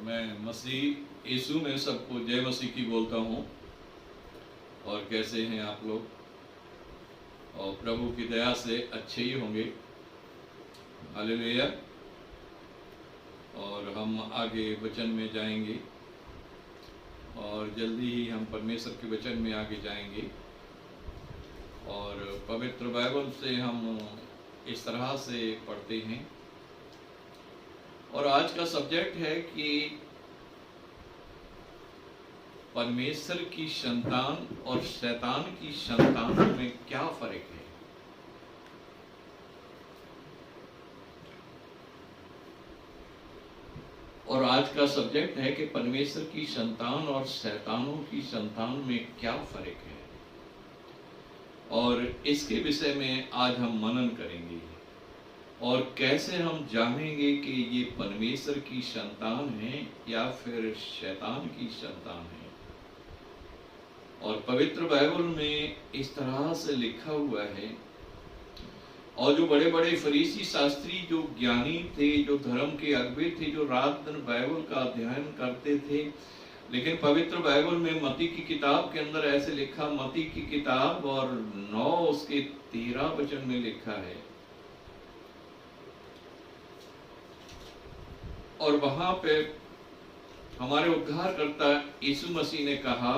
मैं मसीह यीशु में सबको जय मसीह की बोलता हूँ। और कैसे हैं आप लोग? और प्रभु की दया से अच्छे ही होंगे। हालेलुया। और हम आगे वचन में जाएंगे और जल्दी ही हम परमेश्वर के वचन में आगे जाएंगे। और पवित्र बाइबल से हम इस तरह से पढ़ते हैं। और आज का सब्जेक्ट है कि परमेश्वर की संतान और शैतान की संतानों में क्या फर्क है। और आज का सब्जेक्ट है कि परमेश्वर की संतान और शैतानों की संतान में क्या फर्क है। और इसके विषय में आज हम मनन करेंगे और कैसे हम जानेंगे कि ये परमेश्वर की संतान है या फिर शैतान की संतान है। और पवित्र बाइबल में इस तरह से लिखा हुआ है। और जो बड़े बड़े फरीसी शास्त्री, जो ज्ञानी थे, जो धर्म के अगुवे थे, जो रात दिन बाइबल का अध्ययन करते थे, लेकिन पवित्र बाइबल में मत्ती की किताब के अंदर ऐसे लिखा, मत्ती की किताब और 9 उसके 13 वचन में लिखा है। और वहां पे हमारे उद्धारकर्ता यीशु मसीह ने कहा,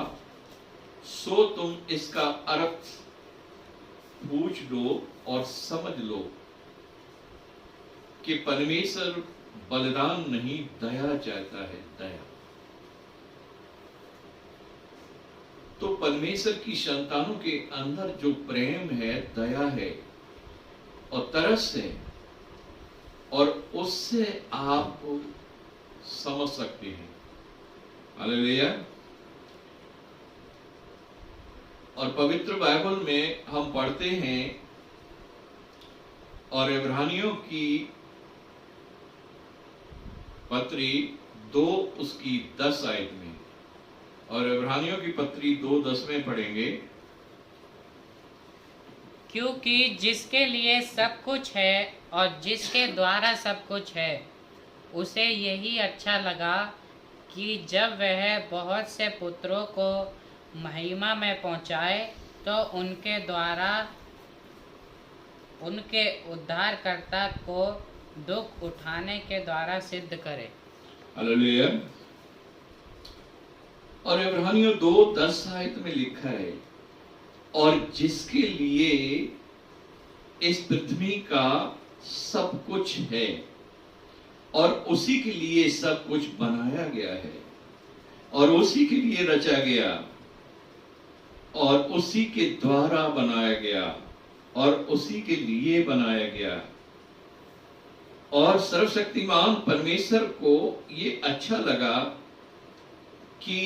सो तुम इसका अर्थ पूछ लो और समझ लो कि परमेश्वर बलिदान नहीं दया चाहता है, दया। तो परमेश्वर की संतानों के अंदर जो प्रेम है, दया है और तरस है, और उससे आप समझ सकते हैं। हालेलुया। और पवित्र बाइबल में हम पढ़ते हैं और इब्रानियों की पत्री 2 उसकी 10 आयत में, और इब्रानियों की पत्री 2:10 में पढ़ेंगे। क्योंकि जिसके लिए सब कुछ है और जिसके द्वारा सब कुछ है, उसे यही अच्छा लगा कि जब वह बहुत से पुत्रों को महिमा में पहुंचाए तो उनके द्वारा उनके उद्धारकर्ता को दुख उठाने के द्वारा सिद्ध करे। हालेलुया। और इब्रानियों 2:10 आयत में लिखा है, और जिसके लिए इस पृथ्वी का सब कुछ है और उसी के लिए सब कुछ बनाया गया है और उसी के लिए रचा गया और उसी के द्वारा बनाया गया और उसी के लिए बनाया गया। और सर्वशक्तिमान परमेश्वर को ये अच्छा लगा कि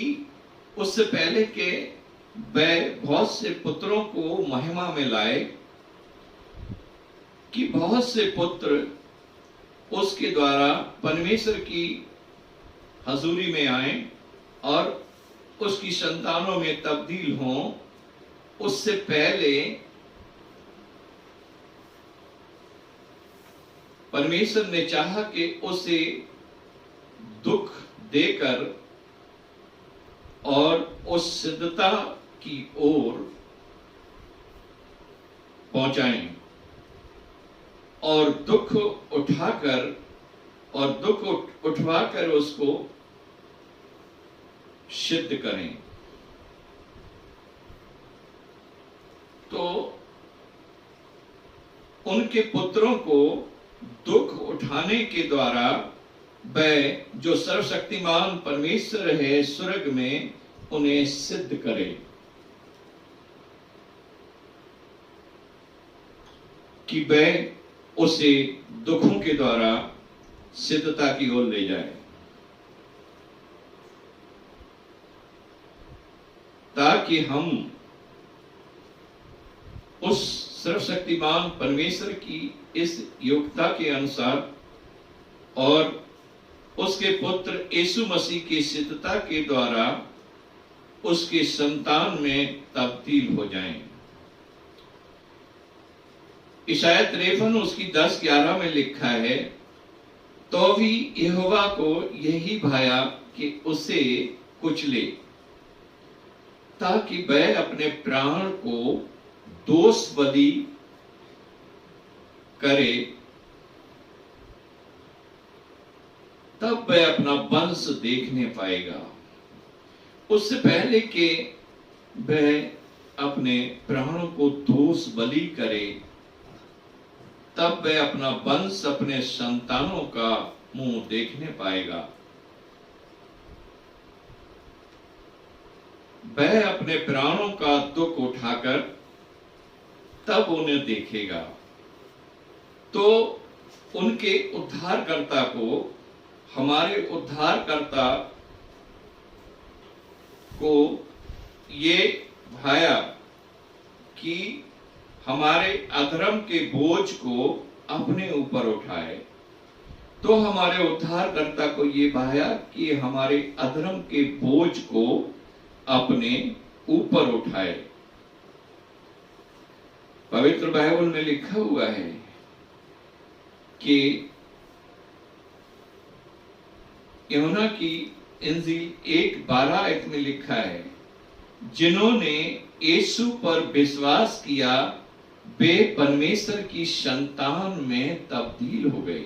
उससे पहले के वह बहुत से पुत्रों को महिमा में लाए, कि बहुत से पुत्र उसके द्वारा परमेश्वर की हजूरी में आए और उसकी संतानों में तब्दील हों। उससे पहले परमेश्वर ने चाहा कि उसे दुख देकर और उस सिद्धता की ओर पहुंचाएं और दुख उठाकर और दुख उठवाकर उसको सिद्ध करें। तो उनके पुत्रों को दुख उठाने के द्वारा वह जो सर्वशक्तिमान परमेश्वर है स्वर्ग में, उन्हें सिद्ध करे। कि वह उसे दुखों के द्वारा सिद्धता की ओर ले जाए, ताकि हम उस सर्वशक्तिमान परमेश्वर की इस योग्यता के अनुसार और उसके पुत्र यीशु मसीह की सिद्धता के द्वारा उसके संतान में तब्दील हो जाएं। इशाया 53 उसकी 10-11 में लिखा है, तो भी यहोवा को यही भाया कि उसे कुचले, ताकि वह अपने प्राण को दोष बलि करे, तब वह अपना वंश देखने पाएगा। उससे पहले कि वह अपने प्राणों को दोष बलि करे, तब वह अपना वंश अपने संतानों का मुंह देखने पाएगा। वह अपने प्राणों का दुख उठाकर तब उन्हें देखेगा, तो उनके उद्धारकर्ता को, हमारे उद्धारकर्ता को ये भाया कि हमारे अधर्म के बोझ को अपने ऊपर उठाए। तो हमारे उद्धारकर्ता को ये भाया कि हमारे अधर्म के बोझ को अपने ऊपर उठाए। पवित्र बाइबल में लिखा हुआ है कि यूहन्ना की इंजील 1:12 में लिखा है, जिन्होंने यीशु पर विश्वास किया वे परमेश्वर की संतान में तब्दील हो गए।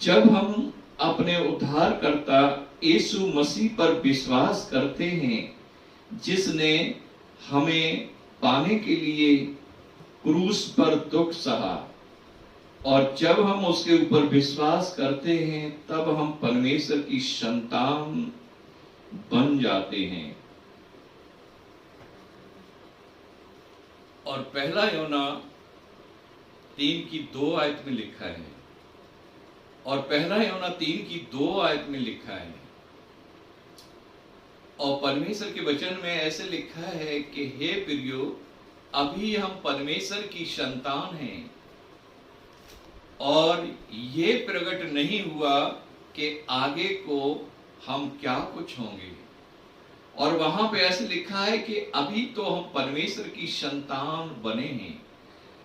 जब हम अपने उद्धारकर्ता यीशु मसीह पर विश्वास करते हैं, जिसने हमें पाने के लिए क्रूस पर दुख सहा, और जब हम उसके ऊपर विश्वास करते हैं तब हम परमेश्वर की संतान बन जाते हैं। और पहला यूहन्ना 3:2 में लिखा है, और पहला यूहन्ना 3:2 में लिखा है, और परमेश्वर के वचन में ऐसे लिखा है कि हे प्रियो, अभी हम परमेश्वर की संतान हैं और ये प्रकट नहीं हुआ कि आगे को हम क्या कुछ होंगे। और वहां पे ऐसे लिखा है कि अभी तो हम परमेश्वर की संतान बने हैं,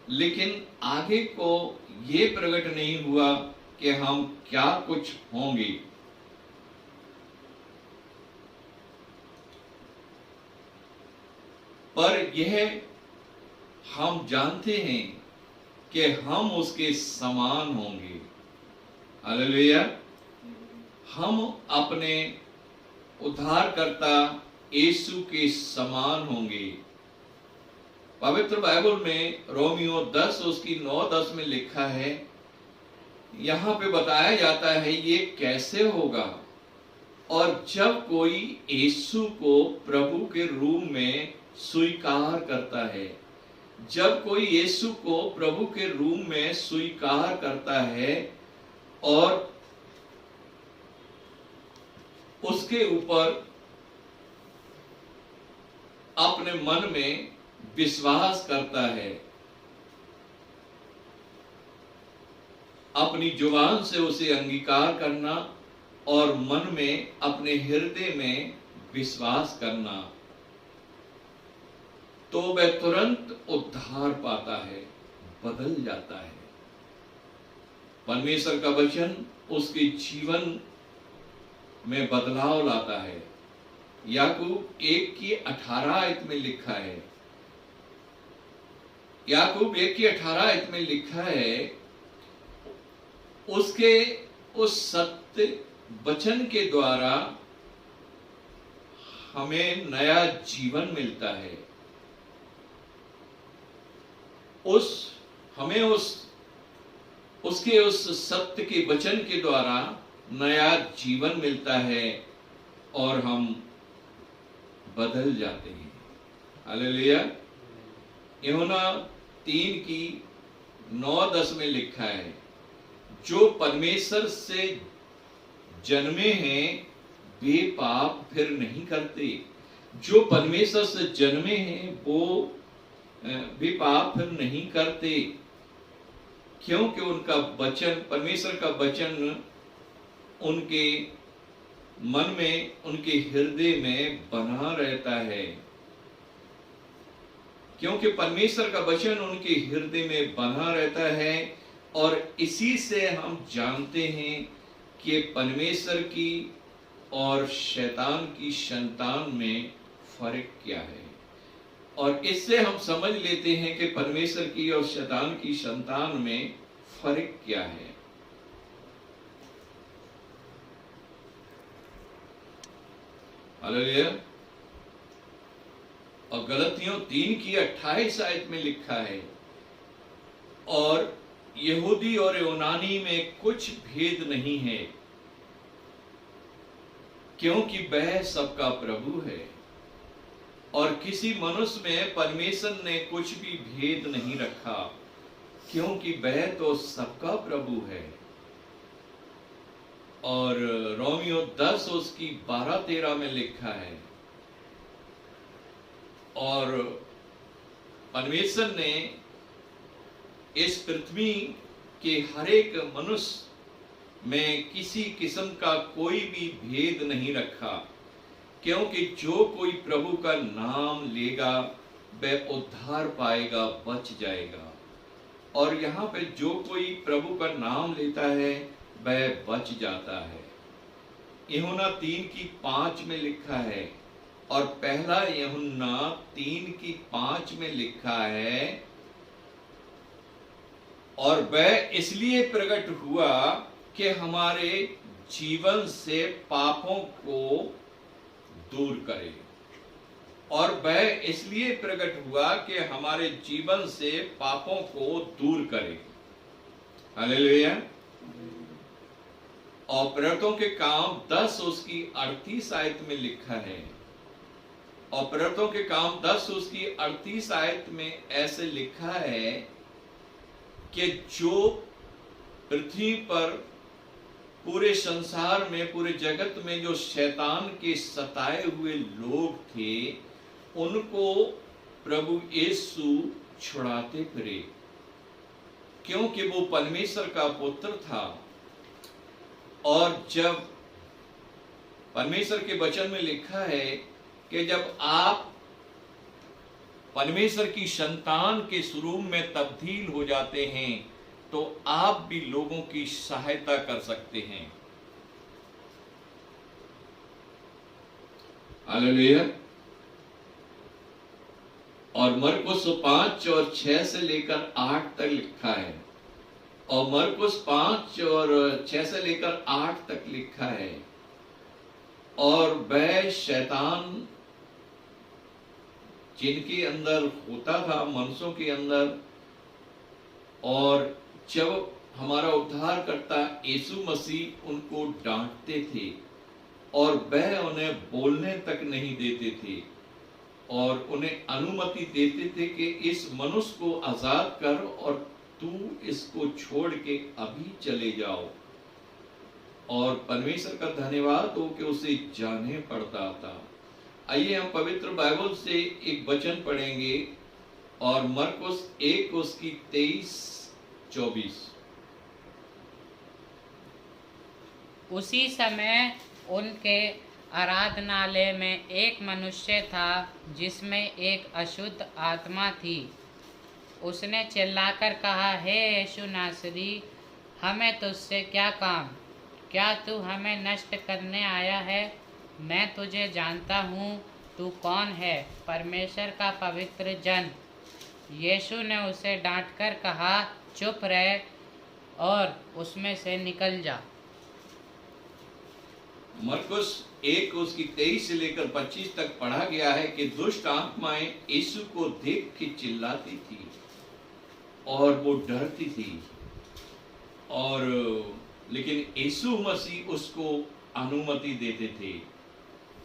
लेकिन आगे को ये प्रकट नहीं हुआ कि हम क्या कुछ होंगे। पर यह हम जानते हैं कि हम उसके समान होंगे। हालेलुया। हम अपने उद्धारकर्ता यीशु के समान होंगे। पवित्र बाइबल में रोमियो 10 उसकी 9-10 में लिखा है, यहां पे बताया जाता है ये कैसे होगा। और जब कोई यीशु को प्रभु के रूप में स्वीकार करता है, जब कोई यीशु को प्रभु के रूप में स्वीकार करता है और उसके ऊपर अपने मन में विश्वास करता है, अपनी जुबान से उसे अंगीकार करना और मन में अपने हृदय में विश्वास करना, तो वह तुरंत उद्धार पाता है, बदल जाता है। परमेश्वर का वचन उसके जीवन में बदलाव लाता है। याकूब 1:18 में लिखा है, याकूब 1:18 में लिखा है, उसके उस सत्य वचन के द्वारा हमें नया जीवन मिलता है। हमें उसके उस सत्य के वचन के द्वारा नया जीवन मिलता है और हम बदल जाते हैं। हालेलुया। यूहन्ना 3:9-10 में लिखा है, जो परमेश्वर से जन्मे हैं वे पाप फिर नहीं करते। जो परमेश्वर से जन्मे हैं वो वे पाप फिर नहीं करते, क्योंकि उनका वचन, परमेश्वर का वचन उनके मन में, उनके हृदय में बना रहता है। क्योंकि परमेश्वर का वचन उनके हृदय में बना रहता है और इसी से हम जानते हैं कि परमेश्वर की और शैतान की संतान में फर्क क्या है। और इससे हम समझ लेते हैं कि परमेश्वर की और शैतान की संतान में फर्क क्या है। हालेलुया। और गलतियों 3 की 28 आयत में लिखा है, और यहूदी और यूनानी में कुछ भेद नहीं है, क्योंकि वह सबका प्रभु है। और किसी मनुष्य में परमेश्वर ने कुछ भी भेद नहीं रखा, क्योंकि वह तो सबका प्रभु है। और रोमियो 10 उसकी 12-13 में लिखा है, और परमेश्वर ने इस पृथ्वी के हर एक मनुष्य में किसी किस्म का कोई भी भेद नहीं रखा, क्योंकि जो कोई प्रभु का नाम लेगा वह उद्धार पाएगा, बच जाएगा। और यहाँ पे जो कोई प्रभु का नाम लेता है वह बच जाता है। यूहन्ना 3:5 में लिखा है, और पहला यूहन्ना 3:5 में लिखा है, और वह इसलिए प्रकट हुआ कि हमारे जीवन से पापों को दूर करे। और वह इसलिए प्रकट हुआ कि हमारे जीवन से पापों को दूर करे। हालेलुया। और प्रेरितों के काम 10 उसकी 38 आयत में लिखा है, और प्रेरितों के काम 10 उसकी 38 आयत में ऐसे लिखा है कि जो पृथ्वी पर पूरे संसार में, पूरे जगत में जो शैतान के सताए हुए लोग थे, उनको प्रभु यीशु छुड़ाते फिरे, क्योंकि वो परमेश्वर का पुत्र था। और जब परमेश्वर के वचन में लिखा है कि जब आप परमेश्वर की संतान के स्वरूप में तब्दील हो जाते हैं, तो आप भी लोगों की सहायता कर सकते हैं। हालेलुया। और मरकुस 5 और 6 से लेकर 8 तक लिखा है, और मरकुस 5 और 6 से लेकर 8 तक लिखा है, और वह शैतान जिनके अंदर होता था, मनुष्यों के अंदर, और जब हमारा उद्धारकर्ता यीशु मसीह उनको डांटते थे, और वह उन्हें बोलने तक नहीं देते थे, और उन्हें अनुमति देते थे कि इस मनुष्य को आजाद कर और तू इसको छोड़ के अभी चले जाओ। और परमेश्वर का धन्यवाद हो कि उसे जाने पड़ता था। आइए हम पवित्र बाइबल से एक वचन पढ़ेंगे, और मरकुस 1 उसकी 23-24। उसी समय उनके आराधनालय में एक मनुष्य था जिसमें एक अशुद्ध आत्मा थी। उसने चिल्लाकर कहा, हे यीशु नासरी, हमें तुझसे क्या काम? क्या तू हमें नष्ट करने आया है? मैं तुझे जानता हूँ, तू कौन है, परमेश्वर का पवित्र जन। यीशु ने उसे डांटकर कहा, चुप रह और उसमें से निकल जा। मरकुस 1 उसकी 23 से लेकर 25 तक पढ़ा गया है कि दुष्ट आत्माएं यीशु को देख के चिल्लाती थी और वो डरती थी, और लेकिन यीशु मसीह उसको अनुमति देते थे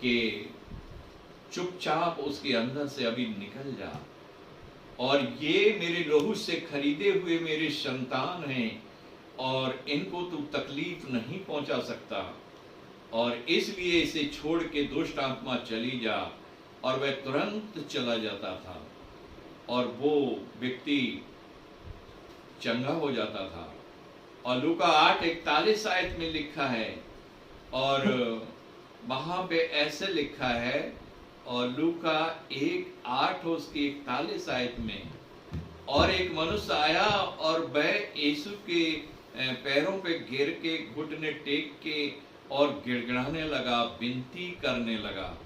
कि चुपचाप उसके अंदर से अभी निकल जा, और ये मेरे लहू से खरीदे हुए मेरे संतान हैं, और इनको तू तकलीफ नहीं पहुंचा सकता, और इसलिए इसे छोड़ के दुष्ट आत्मा चली जा। और वह तुरंत चला जाता था, और वो व्यक्ति चंगा हो जाता था। और लूका 8:41 आयत में लिखा है, और वहां पे ऐसे लिखा है, और लूका 1:8 उसकी 41 आयत में, और एक मनुष्य आया और वह यीशु के पैरों पे गिर के घुटने टेक के और गिड़गिड़ाने लगा, विनती करने लगा।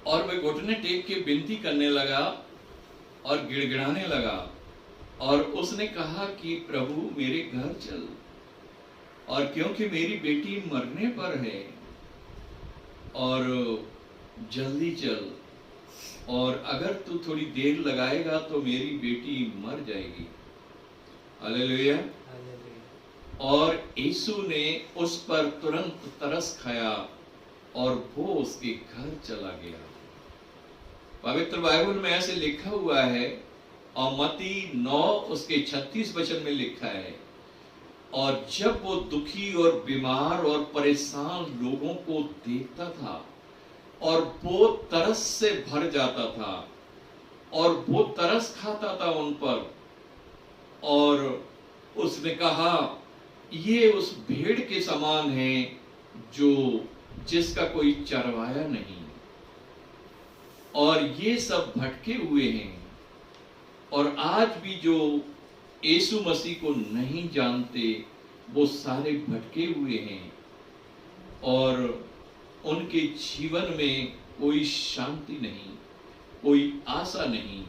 और वह घुटने टेक के विनती करने लगा और गिड़गिड़ाने लगा और उसने कहा कि प्रभु मेरे घर चल, और क्योंकि मेरी बेटी मरने पर है और जल्दी चल, और अगर तू थोड़ी देर लगाएगा तो मेरी बेटी मर जाएगी। हालेलुया। और यीशु ने उस पर तुरंत तरस खाया और वो उसके घर चला गया। पवित्र बाइबल में ऐसे लिखा हुआ है, और मत्ती 9 उसके 36 वचन में लिखा है, और जब वो दुखी और बीमार और परेशान लोगों को देखता था और वो तरस से भर जाता था और वो तरस खाता था उन पर, और उसने कहा ये उस भेड़ के समान है जो जिसका कोई चरवाया नहीं, और ये सब भटके हुए हैं। और आज भी जो यीशु मसीह को नहीं जानते वो सारे भटके हुए हैं और उनके जीवन में कोई शांति नहीं, कोई आशा नहीं,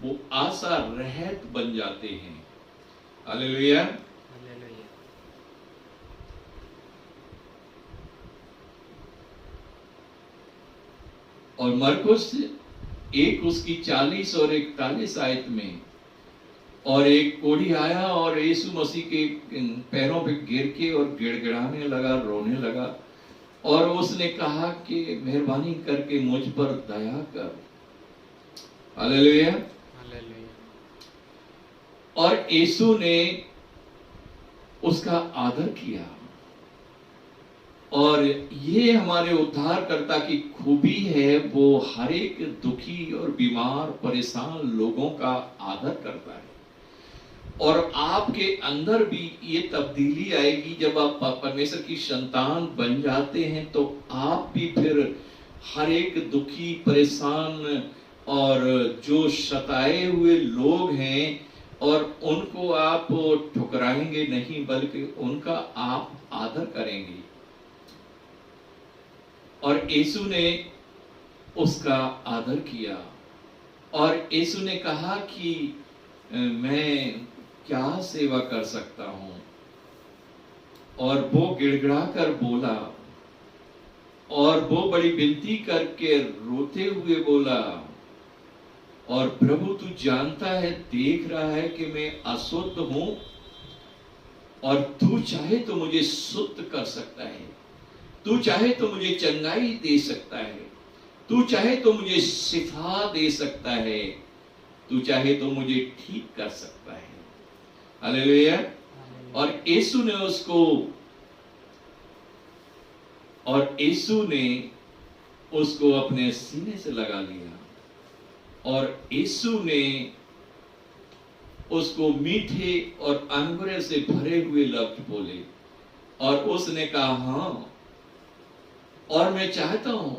वो आशा रहित बन जाते हैं। हालेलुया। और मरकुस 1 उसकी 40 और 41 आयत में, और एक कोढ़ी आया और यीशु मसीह के पैरों पे गिर के और गिड़गिड़ाने लगा, रोने लगा, और उसने कहा कि मेहरबानी करके मुझ पर दया कर। हालेलुया। और यीशु ने उसका आदर किया। और ये हमारे उद्धारकर्ता की खूबी है, वो हर एक दुखी और बीमार परेशान लोगों का आदर करता है। और आपके अंदर भी ये तब्दीली आएगी जब आप परमेश्वर की संतान बन जाते हैं, तो आप भी फिर हर एक दुखी परेशान और जो सताए हुए लोग हैं, और उनको आप ठुकराएंगे नहीं बल्कि उनका आप आदर करेंगे। और यीशु ने उसका आदर किया, और यीशु ने कहा कि मैं क्या सेवा कर सकता हूं, और वो गिड़गिड़ा कर बोला, और वो बड़ी विनती करके रोते हुए बोला, और प्रभु तू जानता है, देख रहा है कि मैं अशुद्ध हूं, और तू चाहे तो मुझे शुद्ध कर सकता है, तू चाहे तो मुझे चंगाई दे सकता है, तू चाहे तो मुझे शिफा दे सकता है, तू चाहे तो मुझे ठीक कर सकता है। हालेलुया। और यीशु ने उसको अपने सीने से लगा लिया, और यीशु ने उसको मीठे और अनुग्रह से भरे हुए लफ्ज बोले, और उसने कहा हाँ, और मैं चाहता हूं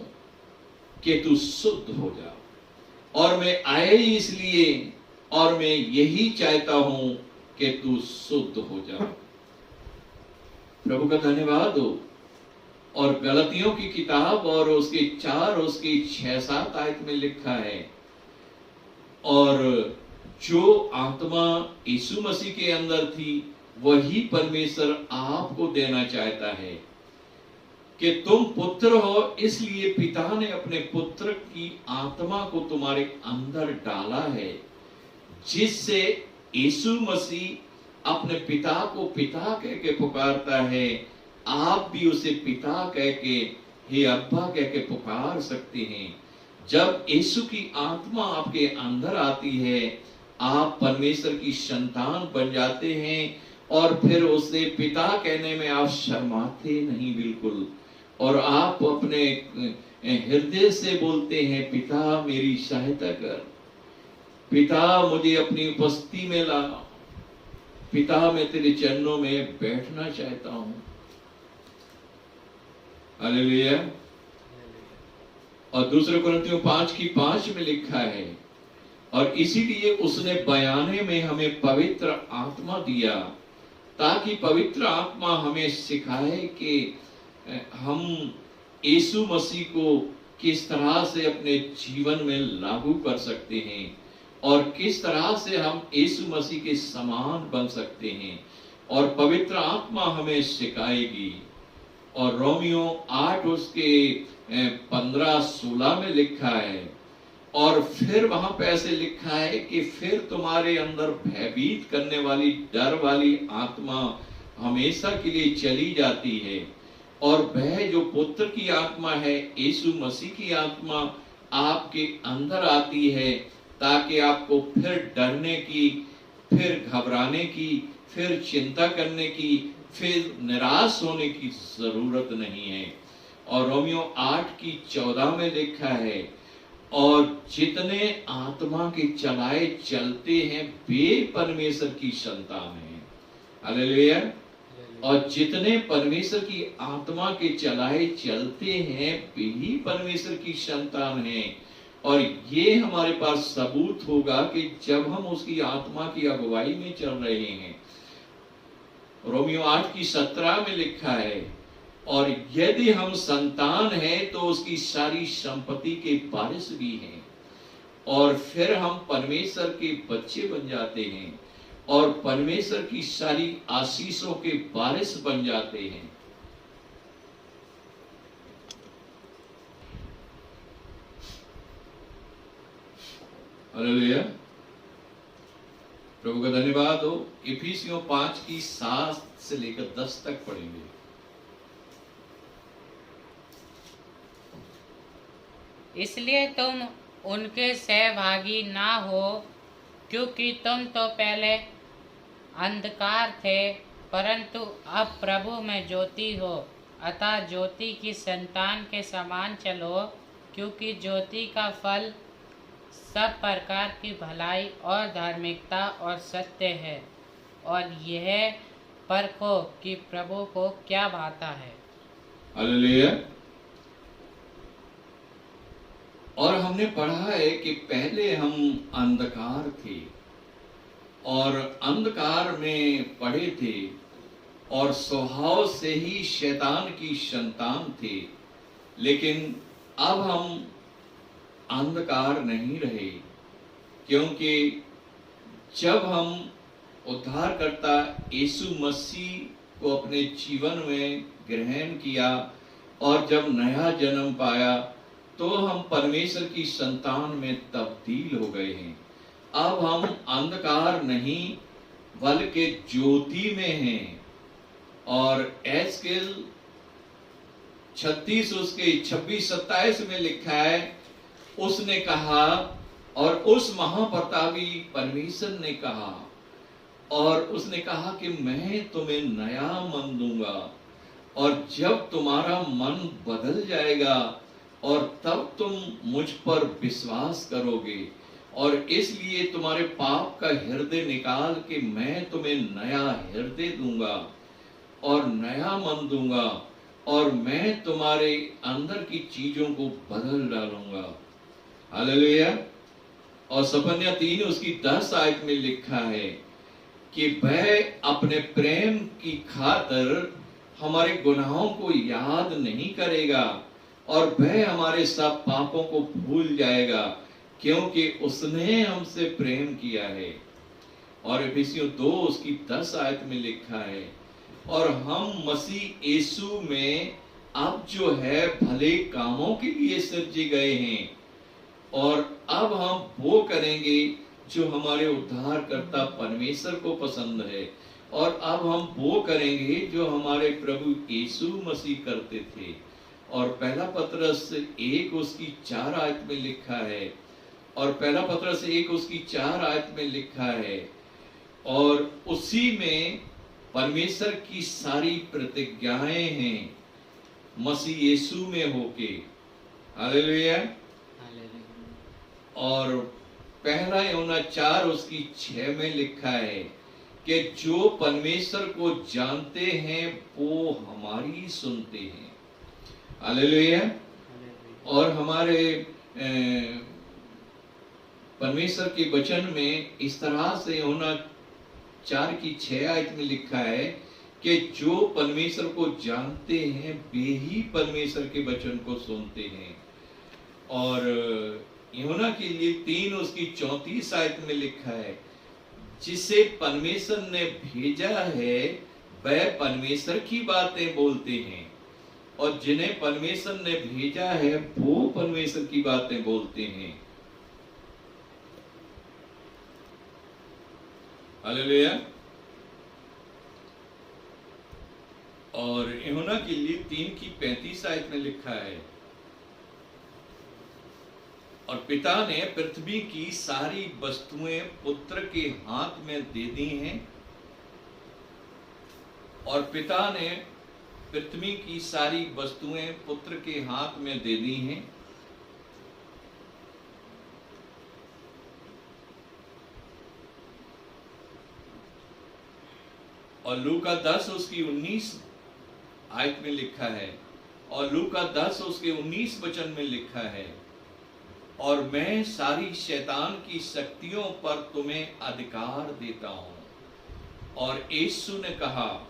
कि तू शुद्ध हो जा, और मैं आया ही इसलिए, और मैं यही चाहता हूं कि तू शुद्ध हो जा। प्रभु का धन्यवाद हो। और गलतियों की किताब और उसके 4 उसकी 6-7 आयत में लिखा है, और जो आत्मा यीशु मसीह के अंदर थी वही परमेश्वर आपको देना चाहता है कि तुम पुत्र हो, इसलिए पिता ने अपने पुत्र की आत्मा को तुम्हारे अंदर डाला है, जिससे यीशु मसीह अपने पिता को पिता कह के पुकारता है। आप भी उसे पिता कह के, हे अब्बा कह के पुकार सकते हैं। जब यीशु की आत्मा आपके अंदर आती है, आप परमेश्वर की संतान बन जाते हैं, और फिर उसे पिता कहने में आप शर्माते नहीं बिल्कुल, और आप अपने हृदय से बोलते हैं, पिता मेरी सहायता कर, पिता मुझे अपनी उपस्थिति में ला, पिता मैं तेरे चरणों में बैठना चाहता हूं। हालेलुया। और दूसरे कुरिन्थियों 5:5 में लिखा है, और इसीलिए उसने बयाने में हमें पवित्र आत्मा दिया, ताकि पवित्र आत्मा हमें सिखाए कि हम यीशु मसीह को किस तरह से अपने जीवन में लागू कर सकते हैं और किस तरह से हम यीशु मसीह के समान बन सकते हैं, और पवित्र आत्मा हमें सिखाएगी। और रोमियो 8 उसके 15-16 में लिखा है, और फिर वहां पे ऐसे लिखा है कि फिर तुम्हारे अंदर भयभीत करने वाली डर वाली आत्मा हमेशा के लिए चली जाती है, और वह जो पुत्र की आत्मा है, यीशु मसीह की आत्मा आपके अंदर आती है, ताकि आपको फिर डरने की, फिर घबराने की, फिर चिंता करने की, फिर निराश होने की जरूरत नहीं है। और रोमियो 8:14 में लिखा है, और जितने आत्मा के चलाए चलते हैं वे परमेश्वर की संतान हैं। हालेलुया। और जितने परमेश्वर की आत्मा के चलाए चलते हैं वे ही परमेश्वर की संतान हैं। और ये हमारे पास सबूत होगा कि जब हम उसकी आत्मा की अगुवाई में चल रहे हैं। रोमियो 8:17 में लिखा है, और यदि हम संतान हैं तो उसकी सारी संपत्ति के वारिस भी हैं। और फिर हम परमेश्वर के बच्चे बन जाते हैं और परमेश्वर की सारी आशीषों के वारिस बन जाते हैं। हालेलुया। प्रभु का धन्यवाद हो। इफिसियों 5:7 से लेकर 10 तक पढ़ेंगे। इसलिए तुम उनके सहभागी ना हो, क्योंकि तुम तो पहले अंधकार थे, परंतु अब प्रभु में ज्योति हो। अतः ज्योति की संतान के समान चलो, क्योंकि ज्योति का फल सब प्रकार की भलाई और धार्मिकता और सत्य है, और यह परखो कि प्रभु को क्या भाता है। हालेलुया। और हमने पढ़ा है कि पहले हम अंधकार थे और अंधकार में पड़े थे और स्वभाव से ही शैतान की संतान थे, लेकिन अब हम अंधकार नहीं रहे, क्योंकि जब हम उद्धारकर्ता यीशु मसीह को अपने जीवन में ग्रहण किया और जब नया जन्म पाया तो हम परमेश्वर की संतान में तब्दील हो गए हैं। अब हम अंधकार नहीं बल्कि ज्योति में हैं। और एस्केल 36 उसके 26-27 में लिखा है, उसने कहा, और उस महाप्रतापी परमेश्वर ने कहा, और उसने कहा कि मैं तुम्हें नया मन दूंगा, और जब तुम्हारा मन बदल जाएगा और तब तुम मुझ पर विश्वास करोगे, और इसलिए तुम्हारे पाप का हृदय निकाल के मैं तुम्हें नया हृदय दूंगा और नया मन दूंगा, और मैं तुम्हारे अंदर की चीजों को बदल डालूंगा। हालेलुया। और सफन्या 3 उसकी 10 आयत में लिखा है कि वह अपने प्रेम की खातिर हमारे गुनाहों को याद नहीं करेगा और वह हमारे सब पापों को भूल जाएगा, क्योंकि उसने हमसे प्रेम किया है। और इफिसियों 2 उसकी 10 आयत में लिखा है, और हम मसीह यीशु में अब जो है भले कामों के लिए सृजे गए हैं, और अब हम वो करेंगे जो हमारे उद्धारकर्ता परमेश्वर को पसंद है, और अब हम वो करेंगे जो हमारे प्रभु यीशु मसीह करते थे। और पहला पत्रस 1 उसकी 4 आयत में लिखा है, और पहला पत्रस 1 उसकी 4 आयत में लिखा है, और उसी में परमेश्वर की सारी प्रतिज्ञाएं हैं मसीह यीशु में होके। हालेलुया। और पहला यूहन्ना 4 उसकी 6 में लिखा है कि जो परमेश्वर को जानते हैं वो हमारी सुनते हैं। हालेलुया। और हमारे परमेश्वर के वचन में इस तरह से यूहन्ना 4:6 में लिखा है कि जो परमेश्वर को जानते हैं वे ही परमेश्वर के वचन को सुनते हैं। और यूहन्ना के लिए 3:34 में लिखा है, जिसे परमेश्वर ने भेजा है वह परमेश्वर की बातें बोलते हैं, और जिन्हें परमेश्वर ने भेजा है वो परमेश्वर की बातें बोलते हैं। हालेलुया। और यूहन्ना के लिए 3:35 में लिखा है, और पिता ने पृथ्वी की सारी वस्तुएं पुत्र के हाथ में दे दी हैं, और पिता ने पृथ्वी की सारी वस्तुएं पुत्र के हाथ में दे दी हैं। और लूका 10:19 में लिखा है, और लूका 10:19 में लिखा है, और मैं सारी शैतान की शक्तियों पर तुम्हें अधिकार देता हूं। और यीशु ने कहा,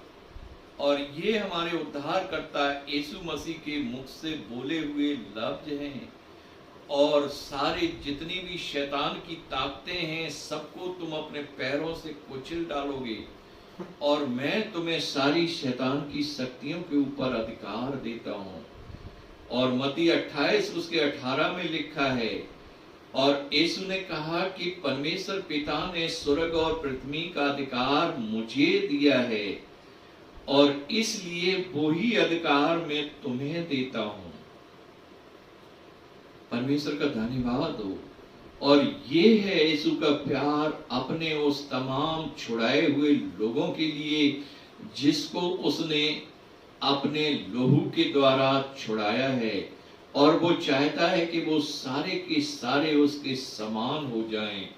और ये हमारे उद्धारकर्ता यीशु मसीह के मुख से बोले हुए लफ्ज हैं, और सारे जितनी भी शैतान की ताकतें हैं सबको तुम अपने पैरों से कुचल डालोगे, और मैं तुम्हें सारी शैतान की शक्तियों के ऊपर अधिकार देता हूं। और मत्ती 28:18 में लिखा है, और यीशु ने कहा कि परमेश्वर पिता ने स्वर्ग और पृथ्वी का अधिकार मुझे दिया है, और इसलिए वो ही अधिकार मैं तुम्हें देता हूं। परमेश्वर का धन्यवाद हो। और ये है यीशु का प्यार अपने उस तमाम छुड़ाए हुए लोगों के लिए जिसको उसने अपने लहू के द्वारा छुड़ाया है, और वो चाहता है कि वो सारे के सारे उसके समान हो जाएं।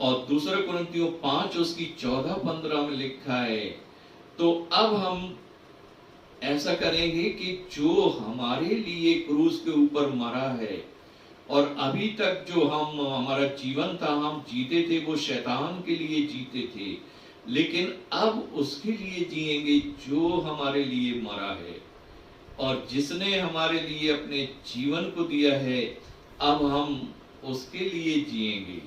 और 2 कुरिन्थियों 5:14-15 में लिखा है, तो अब हम ऐसा करेंगे कि जो हमारे लिए क्रूस के ऊपर मरा है, और अभी तक जो हमारा जीवन था हम जीते थे वो शैतान के लिए जीते थे, लेकिन अब उसके लिए जिएंगे जो हमारे लिए मरा है, और जिसने हमारे लिए अपने जीवन को दिया है अब हम उसके लिए जिएंगे।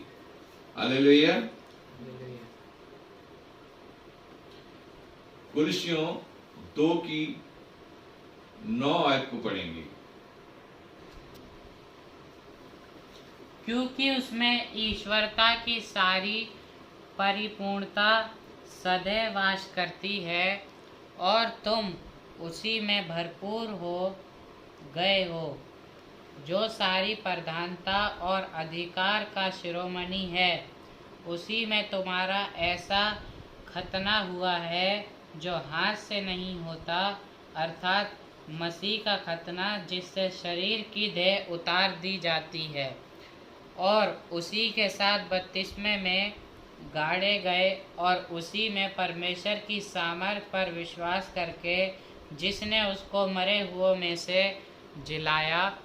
हालेलुया। कुलसियों 2:9 को पढ़ेंगे। क्योंकि उसमें ईश्वरता की सारी परिपूर्णता सदैव वास करती है, और तुम उसी में भरपूर हो गए हो, जो सारी प्रधानता और अधिकार का शिरोमणि है। उसी में तुम्हारा ऐसा खतना हुआ है जो हाथ से नहीं होता, अर्थात मसीह का खतना, जिससे शरीर की देह उतार दी जाती है, और उसी के साथ बपतिस्मे में गाड़े गए, और उसी में परमेश्वर की सामर्थ पर विश्वास करके जिसने उसको मरे हुओं में से जिलाया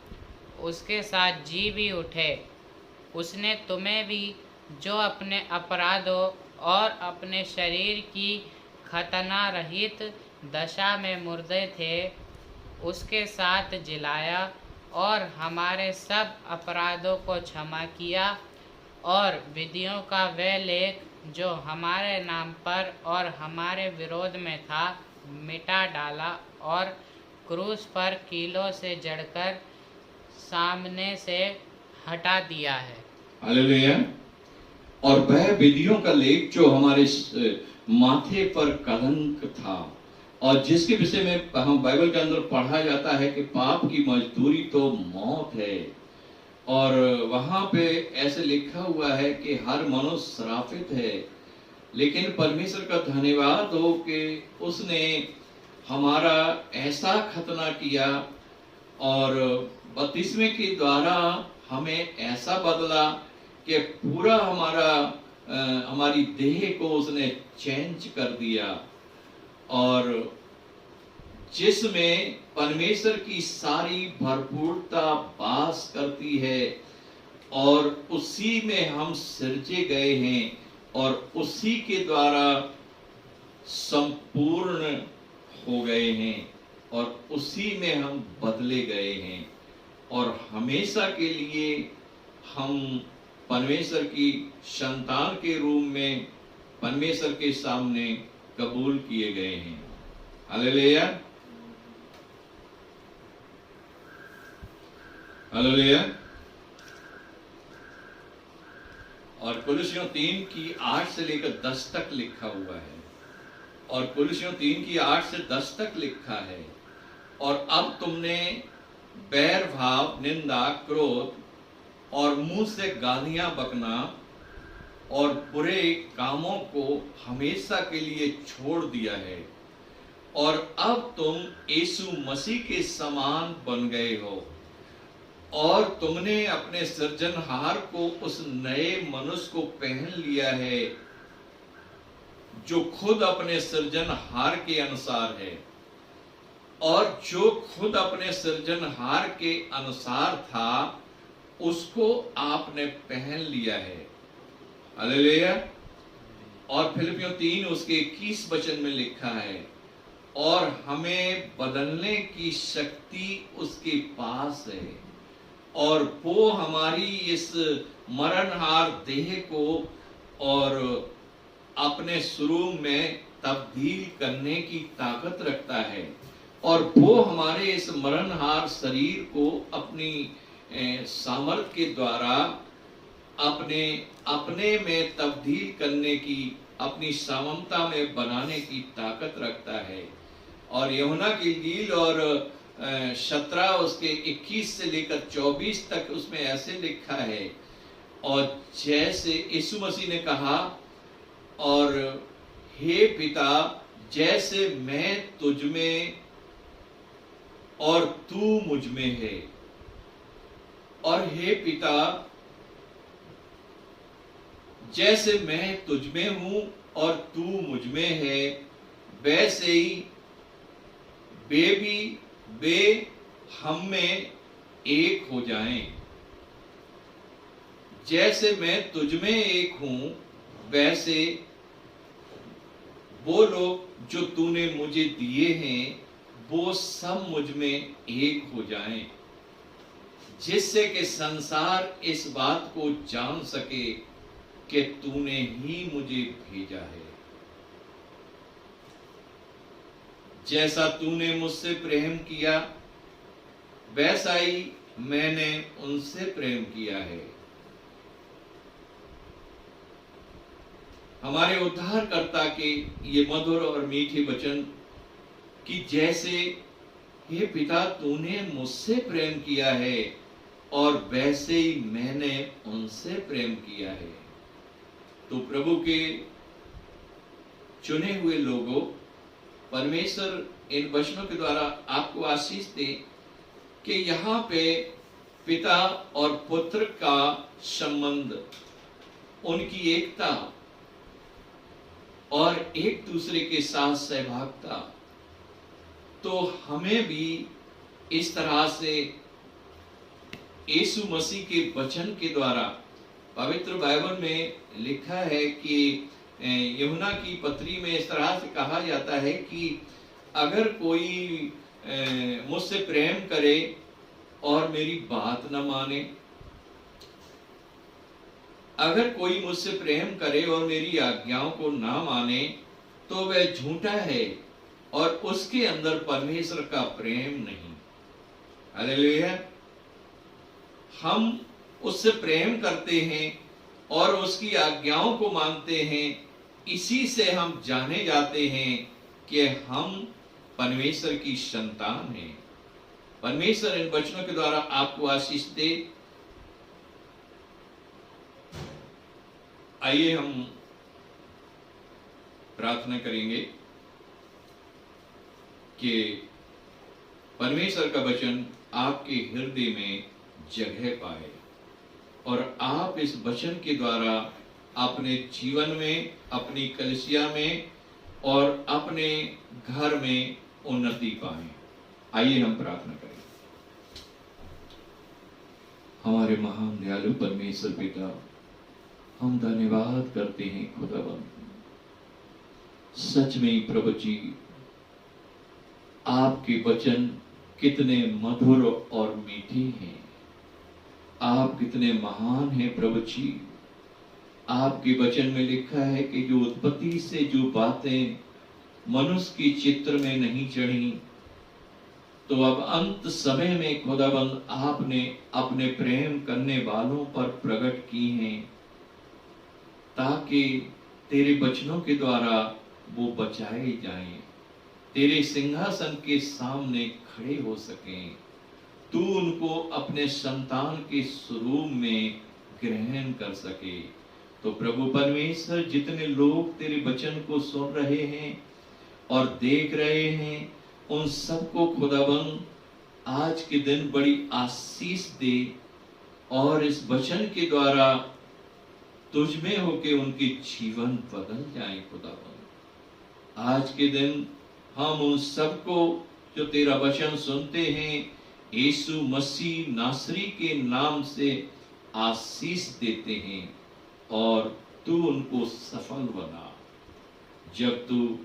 उसके साथ जी भी उठे। उसने तुम्हें भी जो अपने अपराधों और अपने शरीर की खतना रहित दशा में मुर्दे थे उसके साथ जिलाया, और हमारे सब अपराधों को क्षमा किया, और विधियों का वह लेख जो हमारे नाम पर और हमारे विरोध में था मिटा डाला, और क्रूस पर कीलों से जड़कर सामने से हटा दिया है। हालेलुया। और वह विधियों का लेख जो हमारे माथे पर कलंक था, और जिसके विषय में हम बाइबल के अंदर पढ़ा जाता है कि पाप की मजदूरी तो मौत है, और वहां पे ऐसे लिखा हुआ है कि हर मनुष्य श्रापित है, लेकिन परमेश्वर का धन्यवाद हो कि उसने हमारा ऐसा खतना किया, और बपतिस्मे के द्वारा हमें ऐसा बदला कि पूरा हमारी देह को उसने चेंज कर दिया, और जिसमें परमेश्वर की सारी भरपूरता वास करती है और उसी में हम सिरजे गए हैं और उसी के द्वारा संपूर्ण हो गए हैं और उसी में हम बदले गए हैं और हमेशा के लिए हम परमेश्वर की संतान के रूप में परमेश्वर के सामने कबूल किए गए हैं। Hallelujah, hallelujah. और कुलुस्सियों 3 की 8 से लेकर 10 तक लिखा हुआ है और कुलुस्सियों 3 की 8 से 10 तक लिखा है, और अब तुमने बैर भाव, निंदा, क्रोध और मुंह से गालियां बकना और बुरे कामों को हमेशा के लिए छोड़ दिया है और अब तुम यीशु मसीह के समान बन गए हो और तुमने अपने सृजनहार को, उस नए मनुष्य को पहन लिया है जो खुद अपने सृजनहार के अनुसार है और जो खुद अपने सृजनहार के अनुसार था उसको आपने पहन लिया है। हालेलुया। और फिलिपियों 3 उसके 21 वचन में लिखा है, और हमें बदलने की शक्ति उसके पास है और वो हमारी इस मरणहार देह को और अपने स्वरूप में तब्दील करने की ताकत रखता है और वो हमारे इस मरणहार शरीर को अपनी सामर्थ के द्वारा अपने में तब्दील करने की, अपनी सामर्थ्य में बनाने की ताकत रखता है। और यूहन्ना की इंजील और 17 उसके 21 से लेकर 24 तक उसमें ऐसे लिखा है, और जैसे यीशु मसीह ने कहा, और हे पिता, जैसे मैं तुझ में और तू मुझ में है, और हे पिता, जैसे मैं तुझ में हूं और तू मुझ में है, वैसे ही वे हम में एक हो जाएं। जैसे मैं तुझ में एक हूं, वैसे वो लोग जो तूने मुझे दिए हैं वो सब मुझ में एक हो जाएं, जिससे कि संसार इस बात को जान सके कि तूने ही मुझे भेजा है। जैसा तूने मुझसे प्रेम किया वैसा ही मैंने उनसे प्रेम किया है। हमारे उद्धारकर्ता के ये मधुर और मीठे वचन कि जैसे हे पिता, तूने मुझसे प्रेम किया है और वैसे ही मैंने उनसे प्रेम किया है। तो प्रभु के चुने हुए लोगों, परमेश्वर इन वचनों के द्वारा आपको आशीष दे कि यहाँ पे पिता और पुत्र का संबंध, उनकी एकता और एक दूसरे के साथ सहभागिता, तो हमें भी इस तरह से यीशु मसीह के वचन के द्वारा, पवित्र बाइबल में लिखा है कि यूहन्ना की पत्री में इस तरह से कहा जाता है कि अगर कोई मुझसे प्रेम करे और मेरी बात न माने, अगर कोई मुझसे प्रेम करे और मेरी आज्ञाओं को ना माने, तो वह झूठा है और उसके अंदर परमेश्वर का प्रेम नहीं। हालेलुया। हम उससे प्रेम करते हैं और उसकी आज्ञाओं को मानते हैं, इसी से हम जाने जाते हैं कि हम परमेश्वर की संतान हैं। परमेश्वर इन वचनों के द्वारा आपको आशीष दे। आइए हम प्रार्थना करेंगे कि परमेश्वर का वचन आपके हृदय में जगह पाए और आप इस वचन के द्वारा अपने जीवन में, अपनी कलीसिया में और अपने घर में उन्नति पाएं। आइए हम प्रार्थना करें। हमारे महान दयालु परमेश्वर पिता, हम धन्यवाद करते हैं खुदावंद। सच में प्रभु जी, आपके वचन कितने मधुर और मीठे हैं। आप कितने महान हैं प्रभु जी। आपके वचन में लिखा है कि जो उत्पत्ति से जो बातें मनुष्य की चित्र में नहीं चढ़ी, तो अब अंत समय में खुदाबंद आपने अपने प्रेम करने वालों पर प्रकट की हैं, ताकि तेरे वचनों के द्वारा वो बचाए जाएं, तेरे सिंहासन के सामने खड़े हो सकें, तू उनको अपने संतान के स्वरूप में ग्रहण कर सके। तो प्रभु परमेश्वर, जितने लोग तेरे वचन को सुन रहे हैं और देख रहे हैं, उन सबको खुदाबंद आज के दिन बड़ी आशीष दे और इस वचन के द्वारा तुझ में होके उनके जीवन बदल जाए खुदाबंद। आज के दिन हम उन सबको जो तेरा वचन सुनते हैं, यीशु मसीह नासरी के नाम से आशीष देते हैं और तू उनको सफल बना। जब तू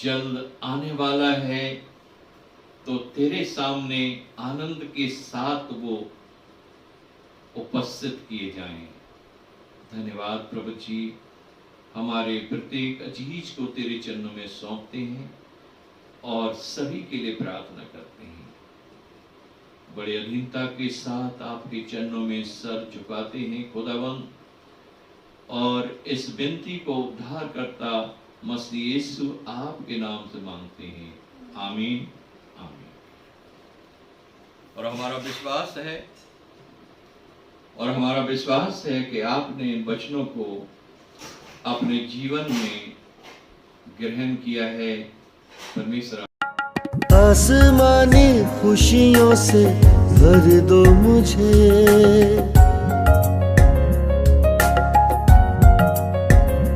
जल्द आने वाला है, तो तेरे सामने आनंद के साथ वो उपस्थित किए जाएं। धन्यवाद प्रभु जी। हमारे प्रत्येक अजीज को तेरे चरणों में सौंपते हैं और सभी के लिए प्रार्थना करते हैं। बड़े अधीनता के साथ आपके चरणों में सर झुकाते हैं खुदावंद, और इस विनती को उद्धारकर्ता मसीह यीशु आपके नाम से मांगते हैं। आमीन, आमीन। और हमारा विश्वास है कि आपने इन वचनों को अपने जीवन में ग्रहण किया है। परमेश्वर आसमानी खुशियों से भर दो मुझे,